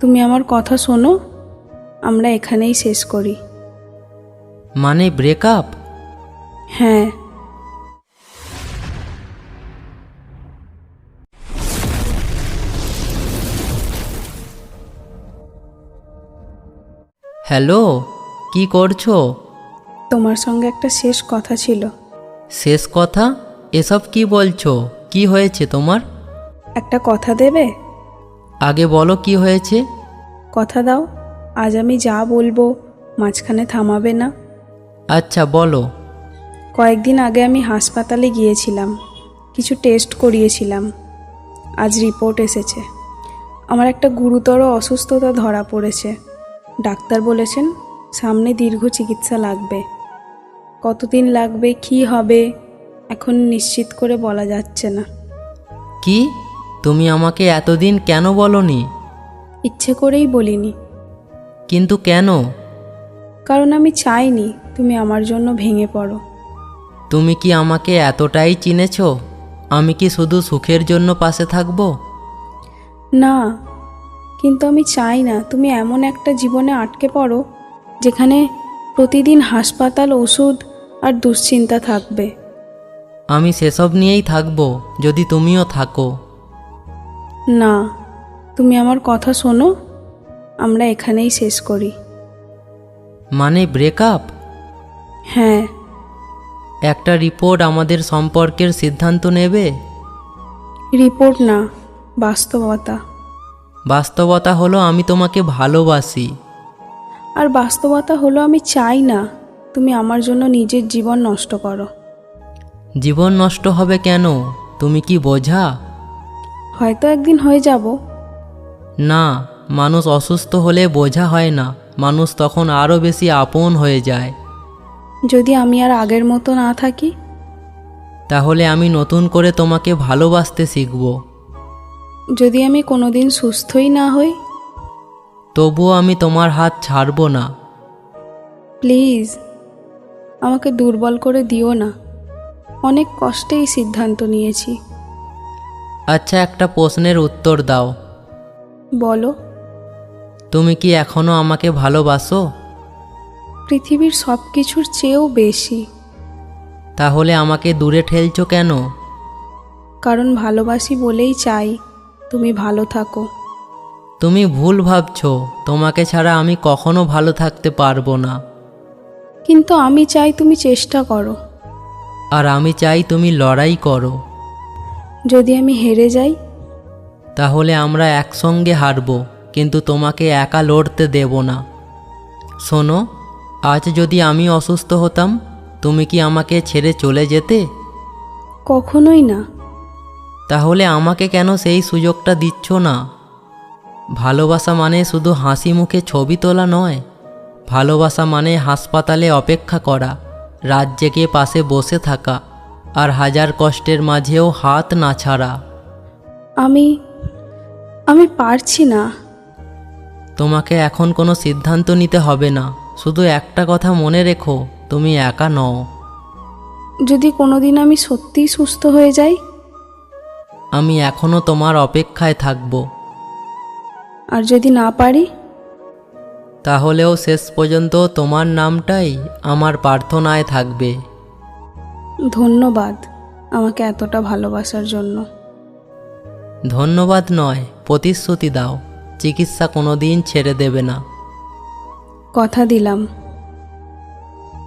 তুমি আমার কথা শোনো, আমরা এখানেই শেষ করি। মানে ব্রেকআপ? হ্যাঁ। হ্যালো, কি করছো? তোমার সঙ্গে একটা শেষ কথা ছিল। শেষ কথা? এসব কি বলছো? কি হয়েছে তোমার? একটা কথা দেবে? আগে বলো কি হয়েছে। কথা দাও, আজ আমি যা বলবো মাঝখানে থামাবে না। আচ্ছা বলো। কয়েকদিন আগে আমি হাসপাতালে গিয়েছিলাম, কিছু টেস্ট করিয়েছিলাম। আজ রিপোর্ট এসেছে। আমার একটা গুরুতর অসুস্থতা ধরা পড়েছে। ডাক্তার বলেছেন সামনে দীর্ঘ চিকিৎসা লাগবে। কতদিন লাগবে, কি হবে, এখন নিশ্চিত করে বলা যাচ্ছে না। কি? তুমি আমাকে এতদিন কেন বলনি? ইচ্ছে করেই বলিনি। কিন্তু কেন? কারণ আমি চাইনি তুমি আমার জন্য ভেঙে পড়ো। তুমি কি আমাকে এতটাই চিনেছো? আমি কি শুধু সুখের জন্য পাশে থাকবো? না, কিন্তু আমি চাই না তুমি এমন একটা জীবনে আটকে পড়ো যেখানে প্রতিদিন হাসপাতাল, ওষুধ আর দুশ্চিন্তা থাকবে। আমি সেসব নিয়েই থাকবো যদি তুমিও থাকো। না, তুমি আমার কথা শোনো, আমরা এখানেই শেষ করি। মানে ব্রেকআপ? হ্যাঁ। একটা রিপোর্ট আমাদের সম্পর্কের সিদ্ধান্ত নেবে? রিপোর্ট না, বাস্তবতা। বাস্তবতা হলো আমি তোমাকে ভালোবাসি। আর বাস্তবতা হলো আমি চাই না তুমি আমার জন্য নিজের জীবন নষ্ট করো। জীবন নষ্ট হবে কেন? তুমি কি বোঝা? হয়তো একদিন হয়ে যাব। না, মানুষ অসুস্থ হলে বোঝা হয় না, মানুষ তখন আরও বেশি আপন হয়ে যায়। যদি আমি আর আগের মতো না থাকি? তাহলে আমি নতুন করে তোমাকে ভালোবাসতে শিখব। যদি আমি কোনোদিন সুস্থই না হই? তবুও আমি তোমার হাত ছাড়ব না। প্লিজ আমাকে দুর্বল করে দিও না। অনেক কষ্টে এই সিদ্ধান্ত নিয়েছি। আচ্ছা, একটা প্রশ্নের উত্তর দাও। বলো। তুমি কি এখনো আমাকে ভালোবাসো? পৃথিবীর সব কিছুর চেয়েও বেশি। তাহলে আমাকে দূরে ঠেলছো কেন? কারণ ভালোবাসি বলেই চাই তুমি ভালো থাকো। তুমি ভুল ভাবছো, তোমাকে ছাড়া আমি কখনো ভালো থাকতে পারবো না। কিন্তু আমি চাই তুমি চেষ্টা করো। আর আমি চাই তুমি লড়াই করো। যদি আমি হেরে যাই? তাহলে আমরা একসঙ্গে হারবো, কিন্তু তোমাকে একা লড়তে দেব না। শোনো, আজ যদি আমি অসুস্থ হতাম, তুমি কি আমাকে ছেড়ে চলে যেতে? কখনোই না। তাহলে আমাকে কেন সেই সুযোগটা দিচ্ছ না? ভালোবাসা মানে শুধু হাসি মুখে ছবি তোলা নয়। ভালোবাসা মানে হাসপাতালে অপেক্ষা করা, রাত জেগে পাশে বসে থাকা, আর হাজার কষ্টের মাঝেও হাত না ছাড়া। আমি পারছি না। তোমাকে এখন কোনো সিদ্ধান্ত নিতে হবে না, শুধু একটা কথা মনে রেখো, তুমি একা নও। যদি কোনোদিন আমি সত্যিই সুস্থ হয়ে যাই? আমি এখনও তোমার অপেক্ষায় থাকব। আর যদি না পারি? তাহলেও শেষ পর্যন্ত তোমার নামটাই আমার প্রার্থনায় থাকবে। ধন্যবাদ আমাকে এতটা ভালোবাসার জন্য। ধন্যবাদ নয়, প্রতিশ্রুতি দাও, চিকিৎসা কোনোদিন ছেড়ে দেবে না। কথা দিলাম।